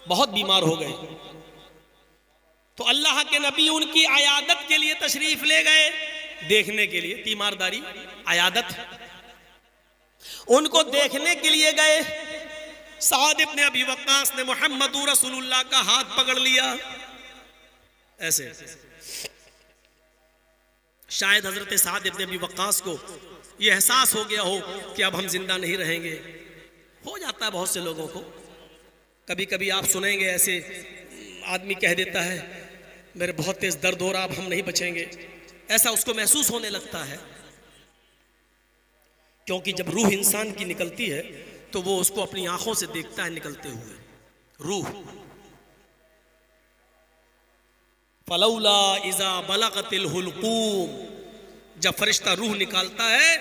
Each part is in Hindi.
बहुत बीमार हो गए। तो अल्लाह के नबी उनकी आयादत के लिए तशरीफ ले गए, देखने के लिए, तीमारदारी आयादत, उनको देखने के लिए गए। साद इब्ने अबी वक्कास ने मोहम्मद रसूलुल्लाह का हाथ पकड़ लिया ऐसे। शायद हजरत साद इब्ने अबी वक्कास को यह एहसास हो गया हो कि अब हम जिंदा नहीं रहेंगे। हो जाता है बहुत से लोगों को, कभी कभी आप सुनेंगे ऐसे आदमी कह देता है मेरे बहुत तेज दर्द हो रहा, अब हम नहीं बचेंगे, ऐसा उसको महसूस होने लगता है। क्योंकि जब रूह इंसान की निकलती है तो वो उसको अपनी आंखों से देखता है निकलते हुए रूह। फलौला इज़ा बलगतिल हुलकूम, जब फरिश्ता रूह निकालता है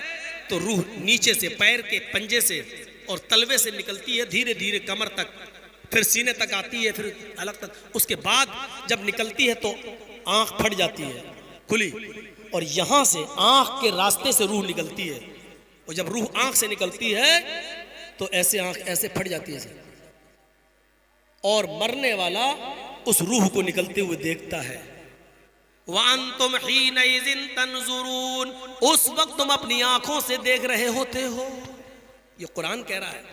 तो रूह नीचे से पैर के पंजे से और तलवे से निकलती है, धीरे धीरे कमर तक, फिर सीने तक आती है, फिर अलग तक। उसके बाद जब निकलती है तो आंख फट जाती है खुली, और यहां से आंख के रास्ते से रूह निकलती है। और जब रूह आंख से निकलती है तो ऐसे आंख ऐसे फट जाती है, और मरने वाला उस रूह को निकलते हुए देखता है। वअंतुम हीनइज़िन तंजुरून, उस वक्त तुम अपनी आंखों से देख रहे होते हो। ये कुरान कह रहा है।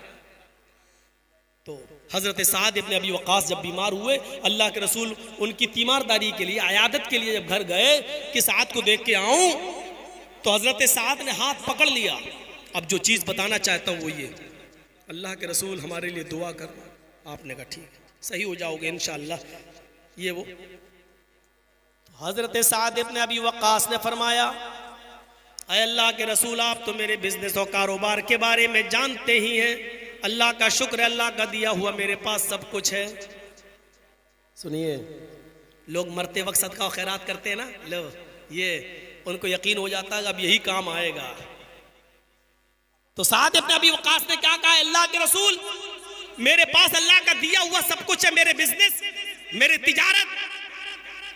तो हजरत साद इब्ने अबी वक्कास जब बीमार हुए, अल्लाह के रसूल उनकी तीमारदारी के लिए, आयादत के लिए जब घर गए कि साद को देख के आऊं, तो हजरत साद ने हाथ पकड़ लिया। अब जो चीज बताना चाहता हूं वो ये, अल्लाह के रसूल हमारे लिए दुआ करना। आपने कहा ठीक, सही हो जाओगे इंशाअल्लाह। ये वो हजरत साद इब्ने अबी वक्कास ने फरमाया, अय अल्लाह के रसूल, आप तो मेरे बिजनेस और कारोबार के बारे में जानते ही हैं। अल्लाह का शुक्र है, अल्लाह का दिया हुआ मेरे पास सब कुछ है। सुनिए, लोग मरते वक्त सदका और खैरात करते हैं ना, लो ये उनको यकीन हो जाता है अब यही काम आएगा। तो साद इब्ने अबी वक्कास ने क्या कहा, अल्लाह के रसूल, मेरे पास अल्लाह का दिया हुआ सब कुछ है। मेरे बिजनेस, मेरे तिजारत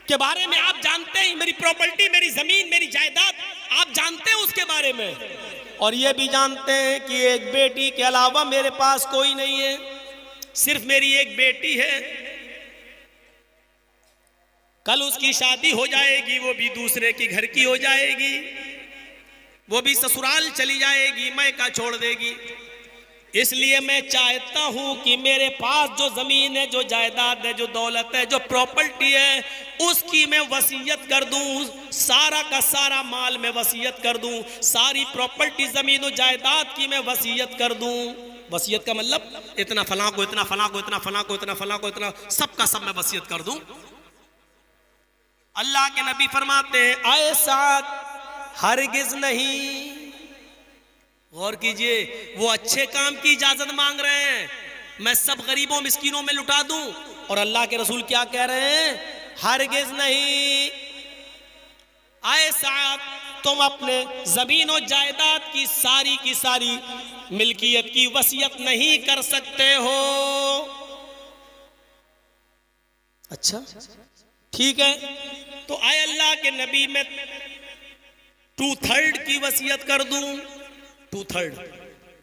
के बारे में आप जानते हैं, मेरी प्रॉपर्टी, मेरी जमीन, मेरी जायदाद आप जानते हैं उसके बारे में। और ये भी जानते हैं कि एक बेटी के अलावा मेरे पास कोई नहीं है, सिर्फ मेरी एक बेटी है। कल उसकी शादी हो जाएगी, वो भी दूसरे की घर की हो जाएगी, वो भी ससुराल चली जाएगी, मैका छोड़ देगी। इसलिए मैं चाहता हूं कि मेरे पास जो जमीन है, जो जायदाद है, जो दौलत है, जो प्रॉपर्टी है, उसकी मैं वसीयत कर दूं, सारा का सारा माल मैं वसीयत कर दूं, सारी प्रॉपर्टी, जमीन और जायदाद की मैं वसीयत कर दूं। वसीयत का मतलब इतना फलां को, इतना फलां को, इतना फलां को, इतना फलां को, इतना सबका सब मैं वसीयत कर दूं। अल्लाह के नबी फरमाते हैं, ऐसा हरगिज नहीं। गौर कीजिए, वो अच्छे काम की इजाजत मांग रहे हैं, मैं सब गरीबों मिस्कीनों में लुटा दूं, और अल्लाह के रसूल क्या कह रहे हैं, हरगिज नहीं। ऐसा तुम अपने जमीन और जायदाद की सारी मिल्कियत की वसीयत नहीं कर सकते हो। अच्छा ठीक है, तो आए अल्लाह के नबी, मैं 2/3 की वसीयत कर दूं। 2/3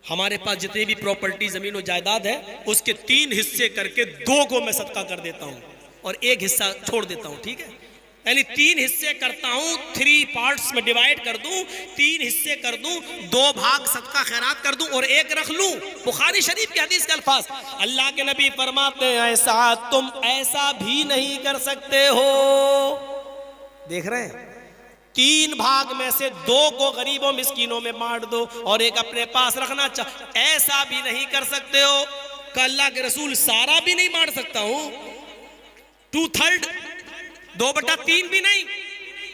हमारे पास जितनी भी प्रॉपर्टी, जमीन और जायदाद है, उसके 3 हिस्से करके 2 को मैं सदका कर देता हूं और 1 हिस्सा छोड़ देता हूं। ठीक है, यानी 3 हिस्से करता हूं, 3 पार्ट्स में डिवाइड कर दूं, 3 हिस्से कर दूं, 2 भाग सदका खैरात कर दूं और 1 रख लूं। बुखारी शरीफ के हदीस के अल्फाज। अल्लाह के नबी फरमाते हैं, ऐसा तुम ऐसा भी नहीं कर सकते हो। देख रहे हैं, 3 भाग में से 2 को गरीबों मिस्कीनों में बांट दो और 1 अपने पास रखना ऐसा भी नहीं कर सकते हो। अल्लाह के रसूल, सारा भी नहीं बांट सकता हूं, 2/3, 2/3 भी नहीं।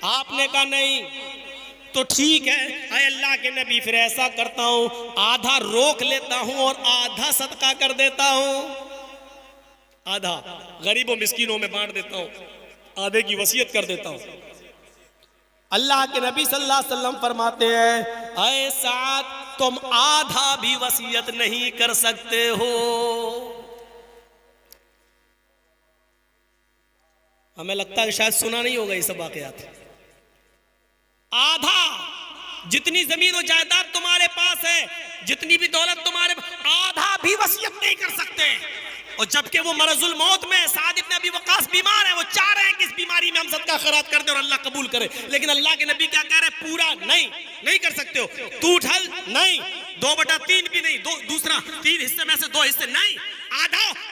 आपने कहा नहीं, तो ठीक है अय अल्लाह के नबी, फिर ऐसा करता हूं, आधा रोक लेता हूं और आधा सदका कर देता हूं, आधा गरीबों मिस्कीनों में बांट देता हूं, आधे की वसीयत कर देता हूं। अल्लाह के नबी सल्लल्लाहु अलैहि वसल्लम फरमाते हैं, ऐसा तुम आधा भी वसीयत नहीं कर सकते हो। हमें लगता है शायद सुना नहीं होगा ये सब वाकयात। आधा, जितनी जमीन और जायदाद तुम्हारे पास है, जितनी भी दौलत तुम्हारे पास, आधा भी वसीयत नहीं कर सकते। और जबकि वो मरजुल मौत में है, साद इब्न अबी वक्कास बीमार है, वो चाह रहे हैं कि इस बीमारी में हम सदका खैरात कर दे और अल्लाह कबूल करे, लेकिन अल्लाह के नबी क्या कह रहे हैं, पूरा नहीं कर सकते हो, तू उठल नहीं, 2/3 भी नहीं, दूसरा 3 हिस्से में से 2 हिस्से नहीं,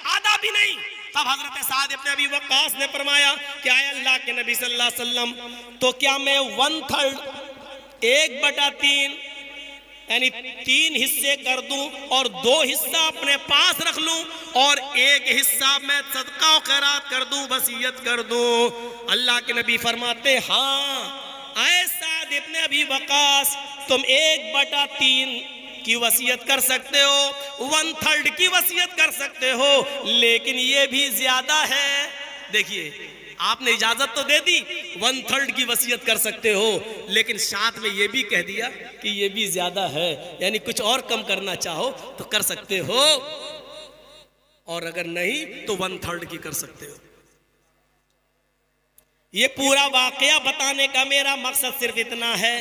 आधा भी नहीं। तब हजरत साद इब्न अबी वक्कास ने फरमाया कि आए अल्लाह के नबी सल्लल्लाहु अलैहि वसल्लम, तो क्या मैं 1/3 1/3 यानी 3 हिस्से कर दूं और 2 हिस्सा अपने पास रख लूं और 1 हिस्सा मैं सदका और खैरात कर दूं, वसीयत कर दूं। अल्लाह के नबी फरमाते हाँ ऐ साद इब्न अबी वक्कास, तुम 1/3 की वसीयत कर सकते हो, 1/3 की वसीयत कर सकते हो, लेकिन ये भी ज्यादा है। देखिए आपने इजाजत तो दे दी 1/3 की वसीयत कर सकते हो, लेकिन साथ में ये भी कह दिया कि ये भी ज्यादा है, यानी कुछ और कम करना चाहो तो कर सकते हो, और अगर नहीं तो 1/3 की कर सकते हो। ये पूरा वाकया बताने का मेरा मकसद सिर्फ इतना है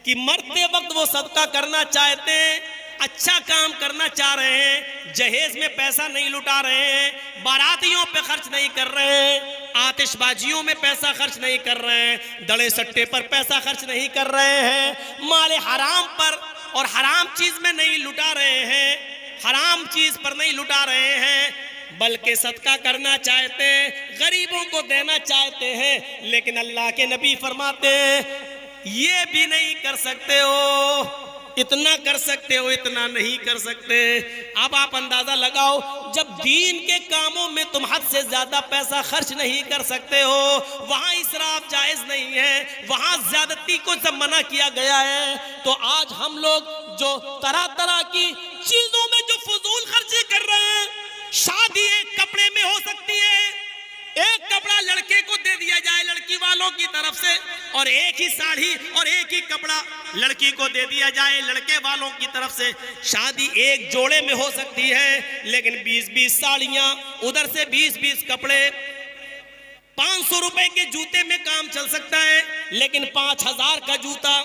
कि मरते वक्त वो सदका करना चाहते हैं, अच्छा काम करना चाह रहे हैं, जहेज में पैसा नहीं लुटा रहे हैं, बारातियों पे खर्च नहीं कर रहे हैं, आतिशबाजियों में पैसा खर्च नहीं कर रहे हैं, दड़े सट्टे पर पैसा खर्च नहीं कर रहे हैं, माले हराम पर और हराम चीज में नहीं लुटा रहे हैं, हराम चीज पर नहीं लुटा रहे हैं, बल्कि सदका करना चाहते हैं, गरीबों को देना चाहते हैं। लेकिन अल्लाह के नबी फरमाते हैं ये भी नहीं कर सकते हो, इतना कर सकते हो, इतना नहीं कर सकते। अब आप अंदाजा लगाओ, जब दीन के कामों में तुम हद से ज्यादा पैसा खर्च नहीं कर सकते हो, वहां इसराफ जायज नहीं है, वहां ज्यादती को जब मना किया गया है, तो आज हम लोग जो तरह तरह की चीजों में जो फजूल खर्ची कर रहे हैं, शादी एक कपड़े में हो सकती है, एक कपड़ा लड़के को दे दिया जाए लड़की वालों की तरफ से, और एक ही साड़ी और एक ही कपड़ा लड़की को दे दिया जाए लड़के वालों की तरफ से। शादी एक जोड़े में हो सकती है, लेकिन 20-20 साड़ियां, उधर से 20-20 कपड़े, 500 रुपए के जूते में काम चल सकता है, लेकिन 5000 का जूता,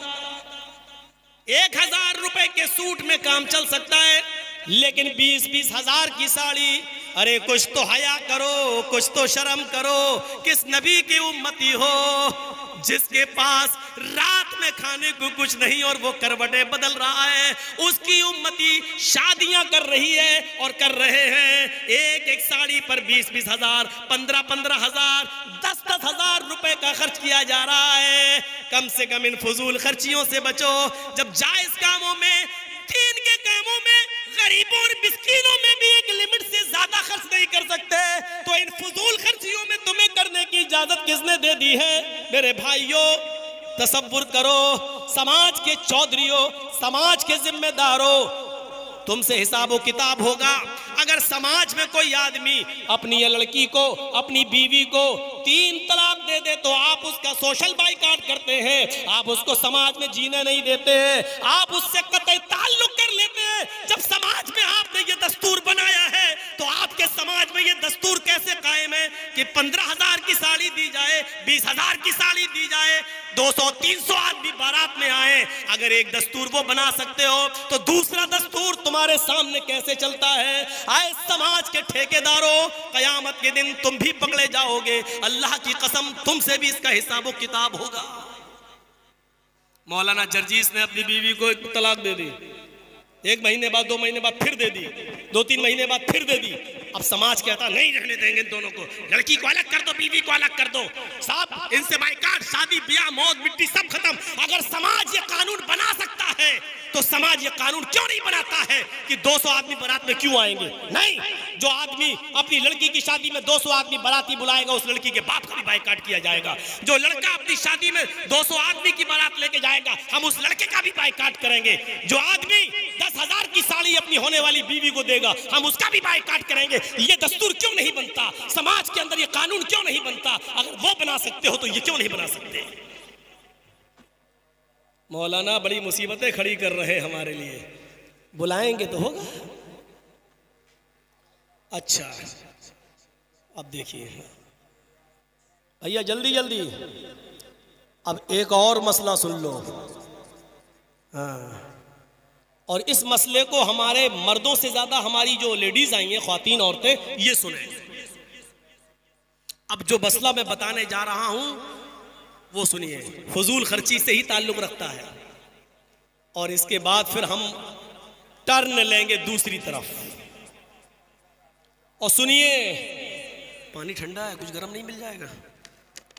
1000 रुपए के सूट में काम चल सकता है, लेकिन 20-20 हजार की साड़ी। अरे कुछ तो हया करो, कुछ तो शर्म करो। किस नबी की उम्मती हो जिसके पास रात में खाने को कुछ नहीं और वो करवटें बदल रहा है? उसकी उम्मती शादियां कर रही है और कर रहे हैं, एक एक साड़ी पर 20-20 हजार, 15-15 हजार, 10-10 हजार रुपए का खर्च किया जा रहा है। कम से कम इन फजूल खर्चियों से बचो। जब जायज कामों में, दीन के कामों में, गरीबों और मिस्कीनों में भी एक लिमिट से ज्यादा खर्च नहीं कर सकते, तो इन फजूल खर्चियों में तुम्हें करने की इजाजत किसने दे दी है? मेरे भाइयों, तसव्वुर करो, समाज के चौधरियों, समाज के जिम्मेदारों, तुमसे हिसाबो किताब होगा। अगर समाज में कोई आदमी अपनी लड़की को, अपनी बीवी को 3 तलाक दे दे तो आप उसका सोशल बाइकाट करते हैं, आप उसको समाज में जीने नहीं देते हैं, आप उससे कतई ताल्लुक कर लेते हैं। जब समाज में आपने ये दस्तूर बनाया है, तो आपके समाज में ये दस्तूर कैसे कायम है कि 15,000 की साड़ी दी जाए, 20,000 की साड़ी दी जाए, 200-300 आदमी बारात में आए? अगर एक दस्तूर वो बना सकते हो, तो दूसरा दस्तूर तुम्हारे सामने कैसे चलता है? आए समाज के ठेकेदारों, कयामत के दिन तुम भी पकड़े जाओगे। अल्लाह की कसम, तुमसे भी इसका हिसाब किताब होगा। मौलाना जर्जीस ने अपनी बीवी को 1 तलाक दे दी, 1 महीने बाद, 2 महीने बाद फिर दे दी, 2-3 महीने बाद फिर दे दी। अब समाज कहता नहीं रहने देंगे इन दोनों को, लड़की को अलग कर दो, बीवी को अलग कर दो, साहब इनसे बाइकाट, शादी ब्याह, मौत मिट्टी सब खत्म। अगर समाज ये कानून बना सकता है, तो समाज ये कानून क्यों नहीं बनाता है कि 200 आदमी बारात में क्यों आएंगे? नहीं, जो आदमी अपनी लड़की की शादी में 200 आदमी बाराती बुलाएगा, उस लड़की के बाप का भी बाइकाट किया जाएगा। जो लड़का अपनी शादी में 200 आदमी की बारात लेके जाएगा, हम उस लड़के का भी बाइकाट करेंगे। जो आदमी 10,000 की साड़ी अपनी होने वाली बीवी को देगा, हम उसका भी बाइकाट करेंगे। ये दस्तूर क्यों नहीं बनता? समाज के अंदर ये कानून क्यों नहीं बनता? अगर वो बना सकते हो तो ये क्यों नहीं बना सकते? मौलाना बड़ी मुसीबतें खड़ी कर रहे हमारे लिए, बुलाएंगे तो होगा। अच्छा, अब देखिए भैया, जल्दी जल्दी अब एक और मसला सुन लो। हाँ, और इस मसले को हमारे मर्दों से ज्यादा हमारी जो लेडीज आई हैं, ख्वातीन औरतें, ये सुने। अब जो मसला मैं बताने जा रहा हूं वो सुनिए, फजूल खर्ची से ही ताल्लुक रखता है। और इसके बाद फिर हम टर्न लेंगे दूसरी तरफ। और सुनिए, पानी ठंडा है, कुछ गर्म नहीं मिल जाएगा?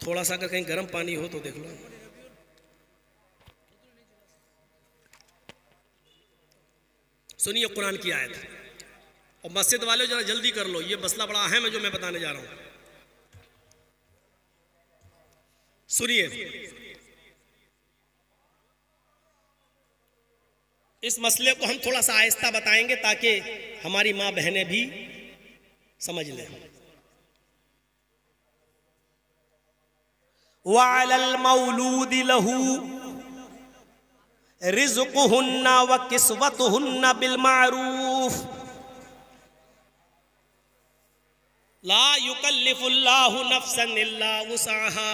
थोड़ा सा अगर कहीं गर्म पानी हो तो देख लो। सुनिए कुरान की आयत, और मस्जिद वाले जरा जल्दी कर लो, ये मसला बड़ा अहम है जो मैं बताने जा रहा हूं। सुनिए, इस मसले को हम थोड़ा सा आहिस्ता बताएंगे ताकि हमारी माँ बहनें भी समझ लें। वअलल मौलूदि लहू रिज़्क़ुहुन्ना व किस्वतुहुन्ना बिल मारूफ ला युकल्लिफुल्लाहु नफ्सन इल्ला वुसअहा।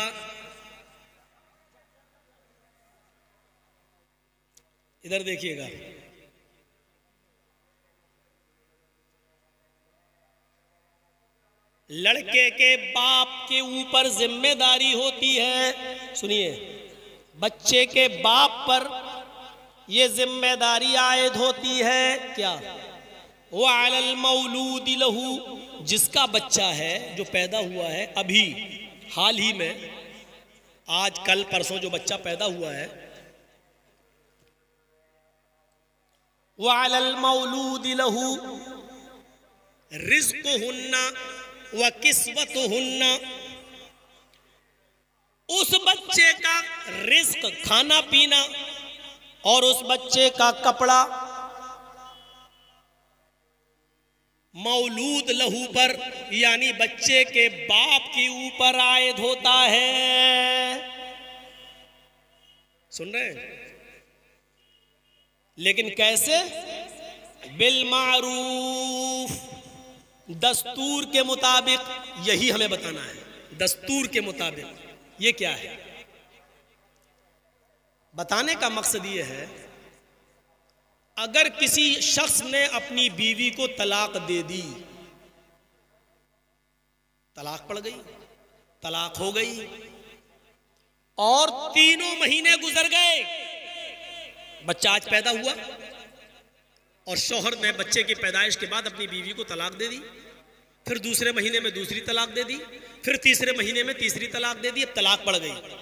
इधर देखिएगा, लड़के के बाप के ऊपर जिम्मेदारी होती है। सुनिए, बच्चे के बाप पर यह जिम्मेदारी आयद होती है क्या? वो अलल मौलूद लहू, जिसका बच्चा है, जो पैदा हुआ है अभी हाल ही में, आज कल परसों जो बच्चा पैदा हुआ है, वो अलल मौलूद लहू रिज़्क़ुहुन्ना व किस्वतुहुन्ना, उस बच्चे का रिस्क, खाना पीना, और उस बच्चे का कपड़ा मौलूद लहू पर, यानी बच्चे के बाप के ऊपर आयद होता है। सुन रहे हैं? लेकिन कैसे? बिल मारूफ, दस्तूर के मुताबिक। यही हमें बताना है, दस्तूर के मुताबिक। ये क्या है? बताने का मकसद ये है, अगर किसी शख्स ने अपनी बीवी को तलाक दे दी, तलाक पड़ गई, तलाक हो गई, और 3 महीने गुजर गए, बच्चा आज पैदा हुआ, और शौहर ने बच्चे की पैदाइश के बाद अपनी बीवी को तलाक दे दी, फिर दूसरे महीने में दूसरी तलाक दे दी, फिर तीसरे महीने में तीसरी तलाक दे दी, अब तलाक पड़ गई।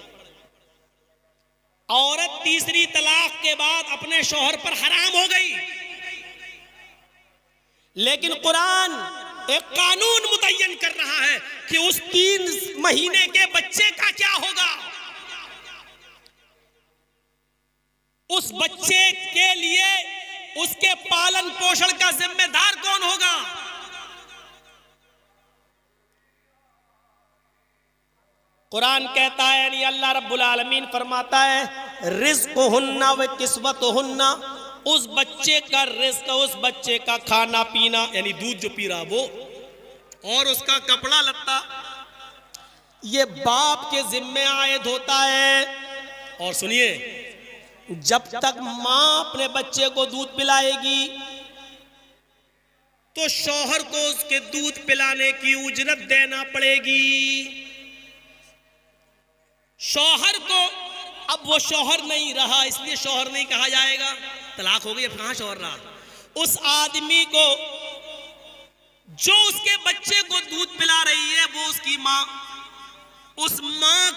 औरत तीसरी तलाक के बाद अपने शौहर पर हराम हो गई। लेकिन कुरान एक कानून मुतय्यन कर रहा है कि उस 3 महीने के बच्चे का क्या होगा। उस बच्चे के लिए उसके पालन पोषण का जिम्मेदार कौन होगा? कुरान कहता है, यानी अल्लाह रब्बुल आलमीन फरमाता है, रिज़्क़ुहुन्ना व किस्वतुहुन्ना, उस बच्चे का रिस्क, उस बच्चे का खाना पीना, यानी दूध जो पी रहा वो, और उसका कपड़ा लत्ता, ये बाप के जिम्मे आयद होता है। और सुनिए, जब तक माँ अपने बच्चे को दूध पिलाएगी तो शौहर को उसके दूध पिलाने की उजरत देना पड़ेगी। शौहर को, अब वो शौहर नहीं रहा इसलिए शौहर नहीं कहा जाएगा, तलाक हो गई, अब कहां शौहर रहा। उस आदमी को जो उसके बच्चे को दूध पिला रही है वो उसकी माँ, उस माँ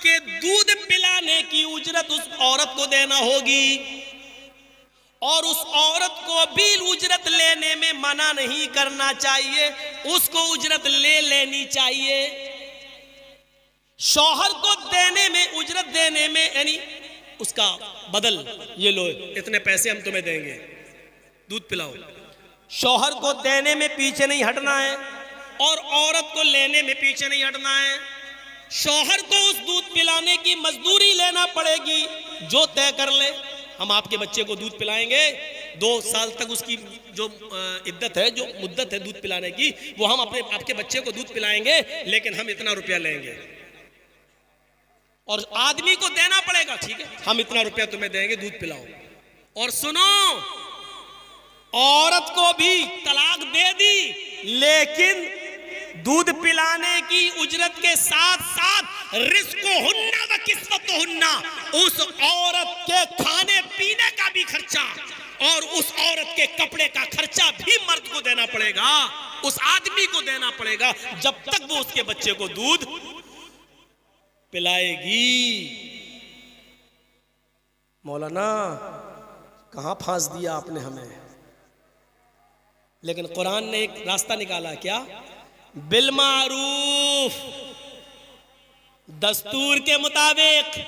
के दूध पिलाने की उजरत उस औरत को देना होगी, और उस औरत को भी उजरत लेने में मना नहीं करना चाहिए, उसको उजरत ले लेनी चाहिए। शौहर को देने में, उजरत देने में, यानी उसका बदल, ये लो इतने पैसे हम तुम्हें देंगे, दूध पिलाओ। शौहर को देने में पीछे नहीं हटना है, और औरत को लेने में पीछे नहीं हटना है। शौहर को उस दूध पिलाने की मजदूरी लेना पड़ेगी, जो तय कर ले, हम आपके बच्चे को दूध पिलाएंगे, 2 साल तक उसकी जो इद्दत है, जो मुद्दत है दूध पिलाने की, वो हम आपके बच्चे को दूध पिलाएंगे, लेकिन हम इतना रुपया लेंगे। और आदमी को देना पड़ेगा, ठीक है, हम इतना रुपया तुम्हें देंगे, दूध पिलाओ। और सुनो, औरत को भी तलाक दे दी, लेकिन दूध पिलाने की उजरत के साथ साथ रिज़्क़ुहुन्ना व किस्वतुहुन्ना, उस औरत के खाने पीने का भी खर्चा और उस औरत के कपड़े का खर्चा भी मर्द को देना पड़ेगा, उस आदमी को देना पड़ेगा, जब तक वो उसके बच्चे को दूध पिलाएगी। मौलाना कहां फांस दिया आपने हमें। लेकिन कुरान ने एक रास्ता निकाला, क्या? बिल मारूफ, दस्तूर के मुताबिक,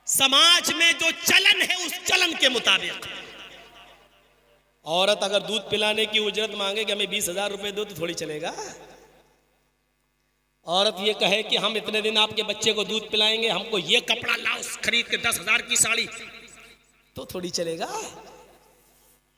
समाज में जो चलन है उस चलन के मुताबिक। औरत अगर दूध पिलाने की उजरत मांगे कि हमें 20,000 रुपए दो, तो थोड़ी चलेगा। औरत ये कहे कि हम इतने दिन आपके बच्चे को दूध पिलाएंगे, हमको ये कपड़ा लाओ खरीद के 10,000 की साड़ी, तो थोड़ी चलेगा।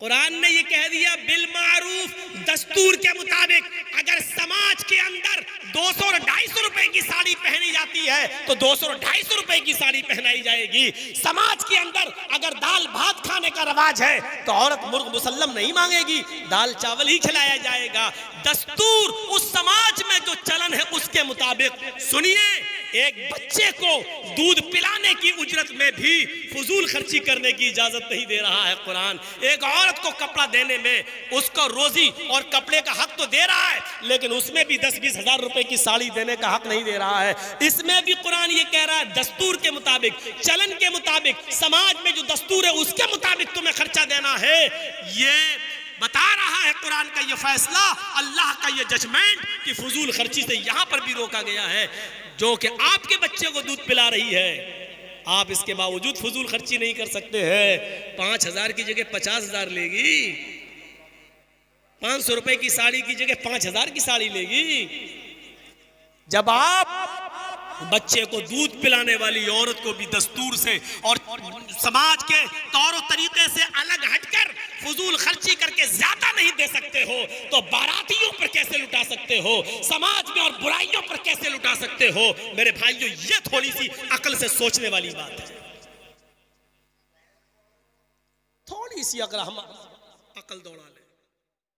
कुरान ने ये कह दिया बिल मारूफ, दस्तूर के मुताबिक। अगर समाज के अंदर 200 और 250 रुपए की साड़ी पहनी जाती है तो 200 और 250 रुपए की साड़ी पहनाई जाएगी। समाज के अंदर अगर दाल भात खाने का रवाज है तो औरत मुर्ग मुसल्लम नहीं मांगेगी, दाल चावल ही खिलाया जाएगा। दस्तूर उस समाज में जो चलन है उसके मुताबिक। सुनिए, एक बच्चे को दूध पिलाने की उजरत में भी फजूल खर्ची करने की इजाजत नहीं दे रहा है कुरान। एक औरत को कपड़ा देने में उसको रोजी और कपड़े का हक तो दे रहा है, लेकिन उसमें भी 10-20 हजार रुपए की साड़ी देने का हक नहीं दे रहा है। इसमें भी कुरान ये कह रहा है दस्तूर के मुताबिक, चलन के मुताबिक, समाज में जो दस्तूर है उसके मुताबिक तुम्हें खर्चा देना है। ये बता रहा है कुरान का ये फैसला, अल्लाह का ये जजमेंट कि फजूल खर्ची से यहां पर भी रोका गया है। जो कि आपके बच्चे को दूध पिला रही है, आप इसके बावजूद फजूल खर्ची नहीं कर सकते हैं। 5,000 की जगह 50,000 लेगी, 500 रुपए की साड़ी की जगह 5,000 की साड़ी लेगी। जब आप बच्चे को दूध पिलाने वाली औरत को भी दस्तूर से और समाज के तौर तरीके से अलग हटकर फजूल खर्ची करके ज्यादा नहीं दे सकते हो, तो बारातियों पर कैसे लुटा सकते हो, समाज में और बुराइयों पर कैसे लुटा सकते हो? मेरे भाइयों, ये थोड़ी सी अकल से सोचने वाली बात है। थोड़ी सी अगर हम अकल दौड़ा लें